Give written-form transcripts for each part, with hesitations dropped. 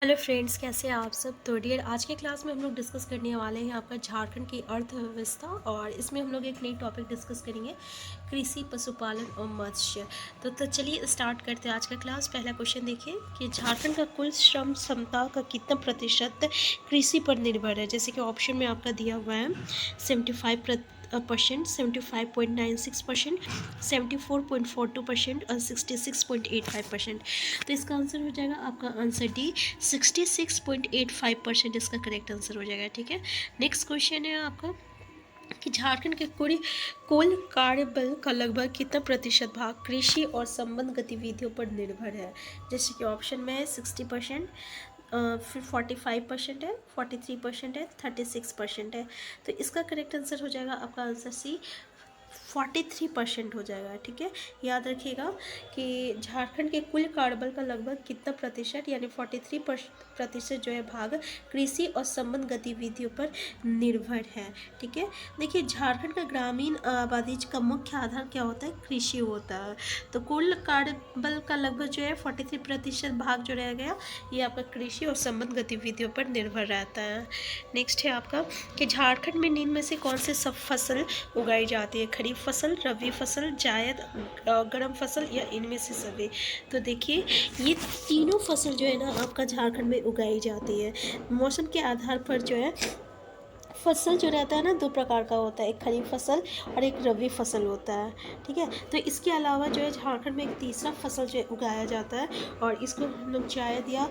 Hello friends, कैसे हैं आप सब। तो डियर, आज के क्लास में हम लोग डिस्कस करने वाले हैं आपका झारखंड की अर्थव्यवस्था। और इसमें हम लोग एक नई टॉपिक डिस्कस करेंगे, कृषि, पशुपालन और मत्स्य। तो चलिए स्टार्ट करते हैं आज का क्लास। पहला क्वेश्चन देखिए कि झारखंड का कुल श्रम क्षमता का कितना प्रतिशत कृषि पर निर्भर है। जैसे कि ऑप्शन में आपका दिया हुआ है 75%, 75.96%, 74.42% और 66.85%। तो इसका आंसर हो जाएगा आपका आंसर डी, 66.85% इसका करेक्ट आंसर हो जाएगा। ठीक है, नेक्स्ट क्वेश्चन है आपका कि झारखंड के कुल कार्यबल का लगभग कितना प्रतिशत भाग कृषि और संबंध गतिविधियों पर निर्भर है। जैसे कि ऑप्शन में है 60%, फिर 45% है, 43% है, 36% है। तो इसका करेक्ट आंसर हो जाएगा आपका आंसर सी, 43% हो जाएगा। ठीक है, याद रखिएगा कि झारखंड के कुल कार्यबल का लगभग कितना प्रतिशत यानी 43% जो है भाग कृषि और संबंध गतिविधियों पर निर्भर है। ठीक है, देखिए झारखंड का ग्रामीण आबादी का मुख्य आधार क्या होता है, कृषि होता है। तो कुल कार्यबल का लगभग जो है 43% भाग जो रह गया ये आपका कृषि और संबंध गतिविधियों पर निर्भर रहता है। नेक्स्ट है आपका कि झारखंड में निम्न में से कौन से सब फसल उगाई जाती है, खरीफ फसल, रबी फसल, जायद, गर्म फसल या इनमें से सभी। तो देखिए ये तीनों फसल जो है ना आपका झारखंड में उगाई जाती है। मौसम के आधार पर जो है फसल जो रहता है ना दो प्रकार का होता है, एक खरीफ फसल और एक रबी फसल होता है। ठीक है, तो इसके अलावा जो है झारखंड में एक तीसरा फसल जो है उगाया जाता है और इसको हम लोग जायद या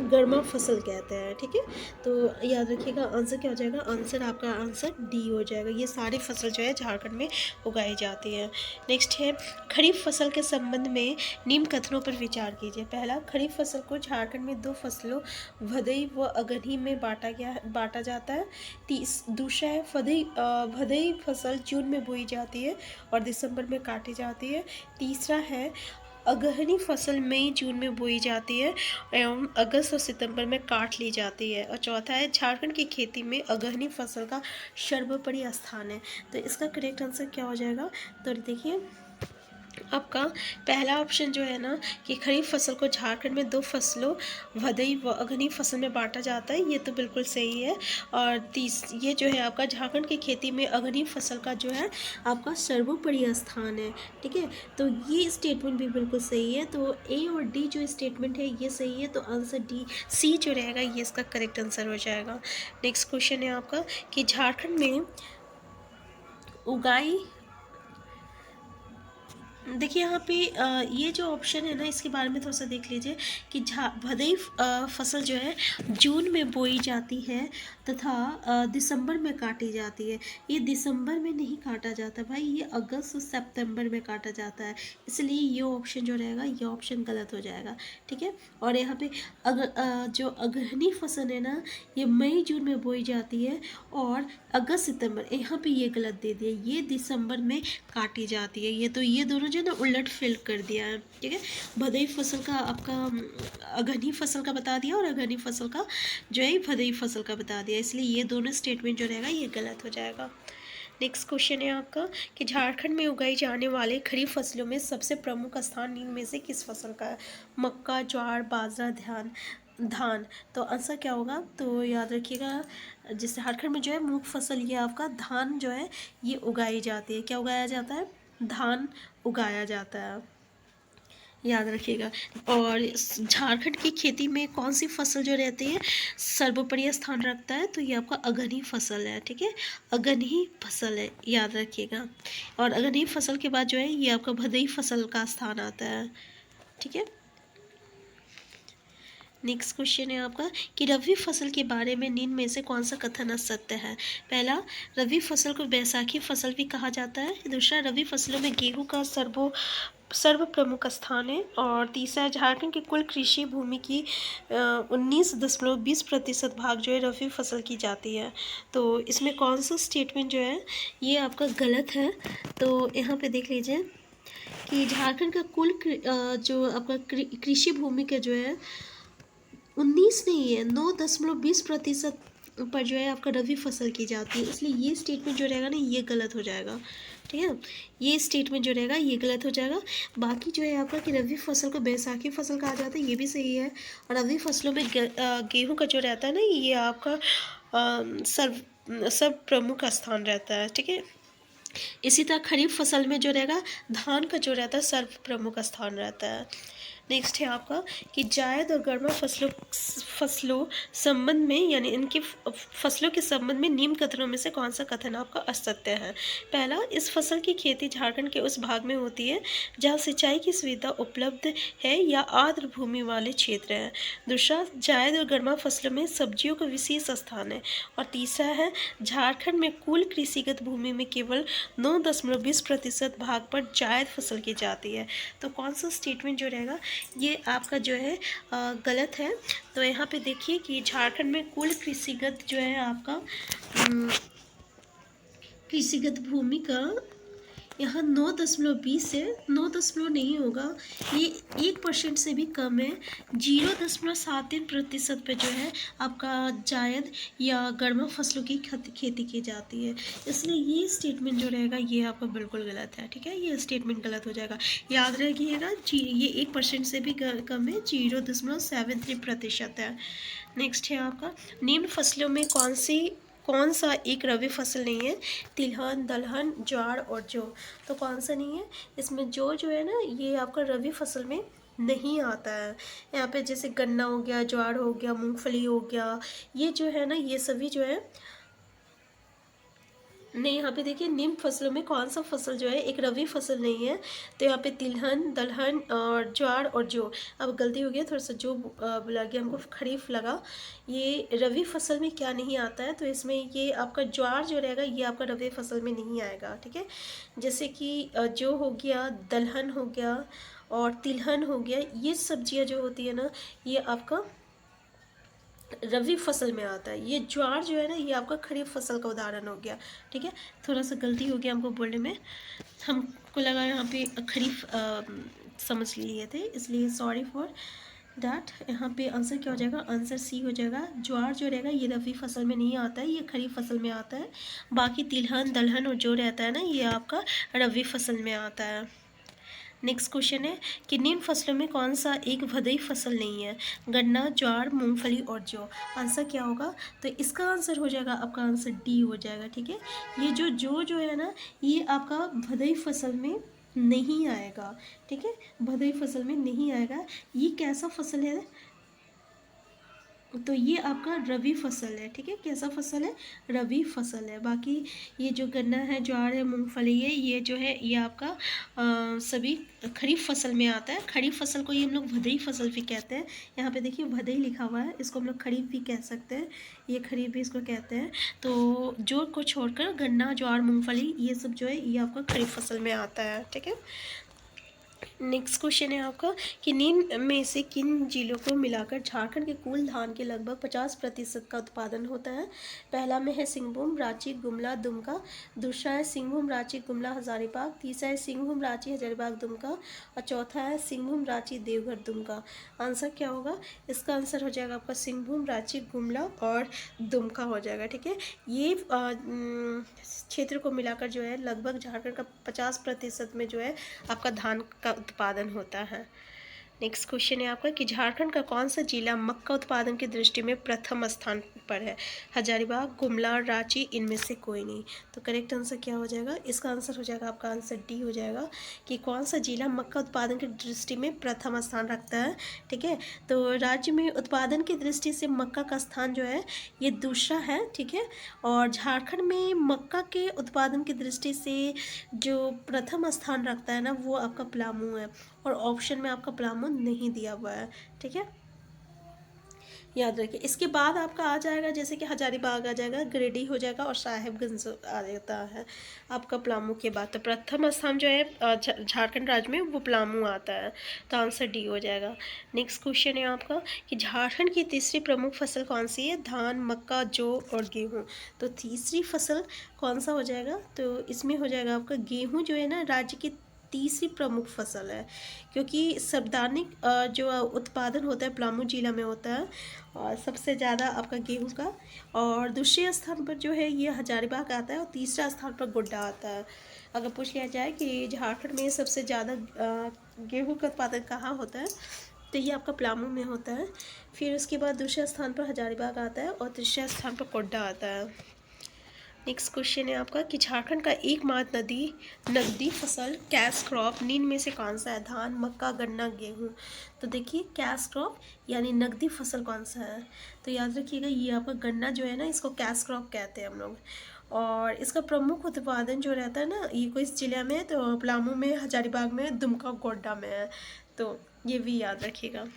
गर्मा फसल कहते हैं। ठीक है, तो याद रखिएगा आंसर क्या हो जाएगा, आंसर आपका आंसर डी हो जाएगा। ये सारी फसल जो है झारखंड में उगाई जाती है। नेक्स्ट है खरीफ फसल के संबंध में निम्न कथनों पर विचार कीजिए। पहला, खरीफ फसल को झारखंड में दो फसलों भदई व अगहनी में बांटा जाता है। दूसरा है भदई फसल जून में बोई जाती है और दिसंबर में काटी जाती है। तीसरा है अगहनी फसल मई जून में बोई जाती है एवं अगस्त और सितंबर में काट ली जाती है। और चौथा है झारखंड की खेती में अगहनी फसल का सर्वोपरि स्थान है। तो इसका करेक्ट आंसर क्या हो जाएगा, तो देखिए आपका पहला ऑप्शन जो है ना कि खरीफ फसल को झारखंड में दो फसलों भदई व अगहनी फसल में बांटा जाता है, ये तो बिल्कुल सही है। और ये जो है आपका झारखंड की खेती में अगहनी फसल का जो है आपका सर्वोपरि स्थान है। ठीक है, तो ये स्टेटमेंट भी बिल्कुल सही है। तो ए और डी जो स्टेटमेंट है ये सही है, तो आंसर डी सी जो रहेगा ये इसका करेक्ट आंसर हो जाएगा। नेक्स्ट क्वेश्चन है आपका कि झारखंड में उगाई, देखिए यहाँ पे ये जो ऑप्शन है ना इसके बारे में थोड़ा सा देख लीजिए कि भदई फसल जो है जून में बोई जाती है तथा दिसंबर में काटी जाती है। ये दिसंबर में नहीं काटा जाता भाई, ये अगस्त और सितंबर में काटा जाता है, इसलिए ये ऑप्शन जो रहेगा ये ऑप्शन गलत हो जाएगा। ठीक है, और यहाँ पे जो अगहनी फसल है ना ये मई जून में बोई जाती है और अगस्त सितंबर, यहाँ पे ये गलत दे दिया, ये दिसंबर में काटी जाती है। ये तो ये दोनों जो है ना उलट फिल कर दिया है। ठीक है, भदई फसल का आपका अगहनी फसल का बता दिया और अगहनी फसल का जो है भदई फसल का बता दिया, इसलिए ये दोनों स्टेटमेंट जो रहेगा ये गलत हो जाएगा। नेक्स्ट क्वेश्चन है आपका कि झारखंड में उगाई जाने वाले खरीफ फसलों में सबसे प्रमुख स्थान निम्न में से किस फसल का है, मक्का, ज्वार, बाजरा, धान। तो आंसर क्या होगा, तो याद रखिएगा जिस झारखंड में जो है मुख्य फसल ये आपका धान जो है ये उगाई जाती है। क्या उगाया जाता है, धान उगाया जाता है, याद रखिएगा। और झारखंड की खेती में कौन सी फसल जो रहती है सर्वोपरि स्थान रखता है, तो ये आपका अगहनी फसल है। ठीक है, अगहनी फसल है, याद रखिएगा। और अगहनी फसल के बाद जो है ये आपका भदई फसल का स्थान आता है। ठीक है, नेक्स्ट क्वेश्चन है आपका कि रबी फसल के बारे में निम्न में से कौन सा कथन असत्य है। पहला, रबी फसल को बैसाखी फसल भी कहा जाता है। दूसरा, रबी फसलों में गेहूं का सर्व प्रमुख स्थान है। और तीसरा, झारखंड की कुल कृषि भूमि की 19.20% भाग जो है रबी फसल की जाती है। तो इसमें कौन सा स्टेटमेंट जो है ये आपका गलत है। तो यहाँ पे देख लीजिए कि झारखंड का कुल जो आपका कृषि भूमि का जो है 19 नहीं है, 9.20% पर जो है आपका रबी फसल की जाती है, इसलिए ये स्टेटमेंट जो रहेगा ना ये गलत हो जाएगा। ठीक है। ये स्टेटमेंट जो रहेगा ये गलत हो जाएगा। बाकी जो है आपका कि रबी फसल को बैसाखी फसल कहा जाता है, ये भी सही है। और रबी फसलों में गेहूं का जो रहता है ना, ये आपका सर्व प्रमुख स्थान रहता है। ठीक है। इसी तरह खरीफ फसल में जो रहेगा धान का जो रहता है सर्व प्रमुख स्थान रहता है। नेक्स्ट है आपका कि जायद और गर्मा फसलों संबंध में, यानी इनकी फसलों के संबंध में निम्न कथनों में से कौन सा कथन आपका असत्य है। पहला, इस फसल की खेती झारखंड के उस भाग में होती है जहाँ सिंचाई की सुविधा उपलब्ध है या आर्द्र भूमि वाले क्षेत्र हैं। दूसरा, जायद और गर्मा फसलों में सब्जियों का विशेष स्थान है। और तीसरा है, झारखंड में कुल कृषिगत भूमि में केवल 9.20% भाग पर जायद फसल की जाती है। तो कौन सा स्टेटमेंट जो रहेगा ये आपका जो है गलत है। तो यहाँ पे देखिए कि झारखंड में कुल कृषिगत जो है आपका कृषिगत भूमि का यहाँ 9.20 है, 9 नहीं होगा, ये 1% से भी कम है। 0.73% पे जो है आपका जायद या गर्मा फसलों की खेती की जाती है। इसलिए ये स्टेटमेंट जो रहेगा ये आपका बिल्कुल गलत है। ठीक है, ये स्टेटमेंट गलत हो जाएगा। याद रखिएगा ये 1% से भी कम है, 0.73% है। नेक्स्ट है आपका, निम्न फसलों में कौन सा एक रबी फसल नहीं है। तिलहन, दलहन, ज्वार और जौ। तो कौन सा नहीं है इसमें, जो है ना ये आपका रबी फसल में नहीं आता है। यहाँ पे जैसे गन्ना हो गया, ज्वार हो गया, मूंगफली हो गया, ये जो है ना ये सभी जो है नहीं। यहाँ पे देखिए निम्न फसलों में कौन सा फसल जो है एक रबी फसल नहीं है। तो यहाँ पे तिलहन, दलहन और ज्वार और जौ। अब गलती हो गई, थोड़ा सा जो बुला गया हमको, खरीफ लगा। ये रबी फसल में क्या नहीं आता है, तो इसमें ये आपका ज्वार जो रहेगा ये आपका रबी फसल में नहीं आएगा। ठीक है, जैसे कि जौ हो गया, दलहन हो गया और तिलहन हो गया, ये सब्जियाँ जो होती है ना ये आपका रबी फसल में आता है। ये ज्वार जो है ना ये आपका खरीफ फसल का उदाहरण हो गया। ठीक है, थोड़ा सा गलती हो गया हमको बोलने में, हमको लगा यहाँ पे खरीफ समझ लिए थे, इसलिए सॉरी फॉर डैट। यहाँ पे आंसर क्या हो जाएगा, आंसर सी हो जाएगा। ज्वार जो रहेगा ये रबी फसल में नहीं आता है, ये खरीफ फसल में आता है। बाकी तिलहन, दलहन और जो रहता है ना ये आपका रबी फसल में आता है। नेक्स्ट क्वेश्चन है कि निम्न फसलों में कौन सा एक भदई फसल नहीं है। गन्ना, ज्वार, मूंगफली और जौ। आंसर क्या होगा, तो इसका आंसर हो जाएगा आपका आंसर डी हो जाएगा। ठीक है, ये जो है ना ये आपका भदई फसल में नहीं आएगा। ठीक है, भदई फसल में नहीं आएगा। ये कैसा फसल है, तो ये आपका रबी फसल है। ठीक है, कैसा फसल है, रबी फसल है। बाकी ये जो गन्ना है, ज्वार है, मूंगफली है, ये जो है ये आपका सभी खरीफ फसल में आता है। खरीफ फसल को ये हम लोग भदई फसल भी कहते हैं। यहाँ पे देखिए भदई लिखा हुआ है, इसको हम लोग खरीफ भी कह सकते हैं, ये खरीफ भी इसको कहते हैं। तो जो को छोड़कर गन्ना, ज्वार, मूँगफली ये सब जो है ये आपका खरीफ फसल में आता है। ठीक है, नेक्स्ट क्वेश्चन है आपका कि निम्न में से किन जिलों को मिलाकर झारखंड के कुल धान के लगभग 50% का उत्पादन होता है। पहला में है सिंहभूम, रांची, गुमला, दुमका। दूसरा है सिंहभूम, रांची, गुमला, हजारीबाग। तीसरा है सिंहभूम, रांची, हजारीबाग, दुमका। और चौथा है सिंहभूम, रांची, देवघर, दुमका। आंसर क्या होगा, इसका आंसर हो जाएगा आपका सिंहभूम, रांची, गुमला और दुमका हो जाएगा। ठीक है, ये क्षेत्र को मिलाकर जो है लगभग झारखंड का 50% में जो है आपका धान का उत्पादन होता है। नेक्स्ट क्वेश्चन है आपका कि झारखंड का कौन सा जिला मक्का उत्पादन की दृष्टि में प्रथम स्थान पर है। हजारीबाग, गुमला, रांची, इनमें से कोई नहीं। तो करेक्ट आंसर क्या हो जाएगा, इसका आंसर हो जाएगा आपका आंसर डी हो जाएगा कि कौन सा जिला मक्का उत्पादन की दृष्टि में प्रथम स्थान रखता है। ठीक है, तो राज्य में उत्पादन की दृष्टि से मक्का का स्थान जो है ये दूसरा है। ठीक है, और झारखंड में मक्का के उत्पादन की दृष्टि से जो प्रथम स्थान रखता है ना वो आपका पलामू है, और ऑप्शन में आपका पलामू नहीं दिया हुआ है। ठीक है, याद रखिए। इसके बाद आपका आ जाएगा जैसे कि हजारीबाग आ जाएगा, गिरिडीह हो जाएगा और साहेबगंज आ जाता है आपका पलामू के बाद। तो प्रथम स्थान जो है झारखंड राज्य में वो पलामू आता है, तो आंसर डी हो जाएगा। नेक्स्ट क्वेश्चन है आपका कि झारखंड की तीसरी प्रमुख फसल कौन सी है। धान, मक्का, जौ और गेहूँ। तो तीसरी फसल कौन सा हो जाएगा, तो इसमें हो जाएगा आपका गेहूँ जो है ना राज्य की तीसरी प्रमुख फसल है, क्योंकि सर्वाधिक जो उत्पादन होता है पलामू जिला में होता है, और सबसे ज़्यादा आपका गेहूं का, और दूसरे स्थान पर जो है ये हजारीबाग आता है, और तीसरा स्थान पर गोड्डा आता है। अगर पूछ लिया जाए कि झारखंड में सबसे ज़्यादा गेहूं का उत्पादन कहाँ होता है, तो ये आपका पलामू में होता है। फिर उसके बाद दूसरे स्थान पर हजारीबाग आता है, और तीसरे स्थान पर गोड्डा आता है। नेक्स्ट क्वेश्चन है आपका कि झारखंड का एकमात्र नकदी फसल कैश क्रॉप निम्न में से कौन सा है? धान, मक्का, गन्ना, गेहूँ। तो देखिए कैश क्रॉप यानी नकदी फसल कौन सा है? तो याद रखिएगा ये आपका गन्ना जो है ना, इसको कैश क्रॉप कहते हैं हम लोग। और इसका प्रमुख उत्पादन जो रहता है ना, ये कोई इस जिले में, तो पलामू में, हजारीबाग में, दुमका, गोड्डा में है। तो ये भी याद रखिएगा।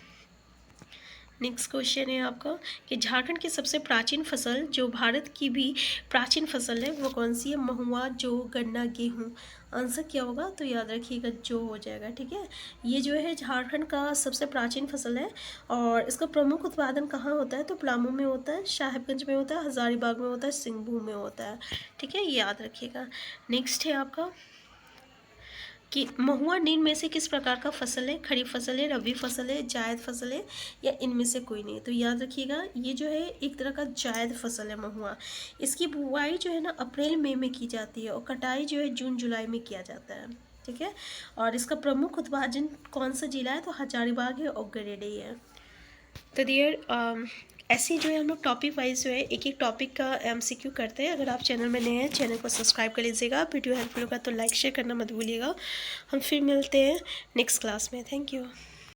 नेक्स्ट क्वेश्चन है आपका कि झारखंड की सबसे प्राचीन फसल, जो भारत की भी प्राचीन फसल है, वो कौन सी है? महुआ, जौ, गन्ना, गेहूँ। आंसर क्या होगा? तो याद रखिएगा जौ हो जाएगा। ठीक है, ये जो है झारखंड का सबसे प्राचीन फसल है, और इसका प्रमुख उत्पादन कहाँ होता है? तो पलामू में होता है, साहिबगंज में होता है, हजारीबाग में होता है, सिंहभूम में होता है। ठीक है, ये याद रखिएगा। नेक्स्ट है आपका कि महुआ निम्न में से किस प्रकार का फसल है? खरीफ फसल है, रबी फसल है, जायद फसल है, या इनमें से कोई नहीं? तो याद रखिएगा ये जो है एक तरह का जायद फसल है महुआ। इसकी बुआई जो है ना अप्रैल मई में की जाती है, और कटाई जो है जून जुलाई में किया जाता है। ठीक है, और इसका प्रमुख उत्पादन कौन सा जिला है? तो हजारीबाग है और गिरिडीह है। तो डियर ऐसे जो है हम लोग टॉपिक वाइज जो है एक एक टॉपिक का MCQ करते हैं। अगर आप चैनल में नए हैं, चैनल को सब्सक्राइब कर लीजिएगा। वीडियो हेल्पफुल होगा तो लाइक शेयर करना मत भूलिएगा। हम फिर मिलते हैं नेक्स्ट क्लास में। Thank you.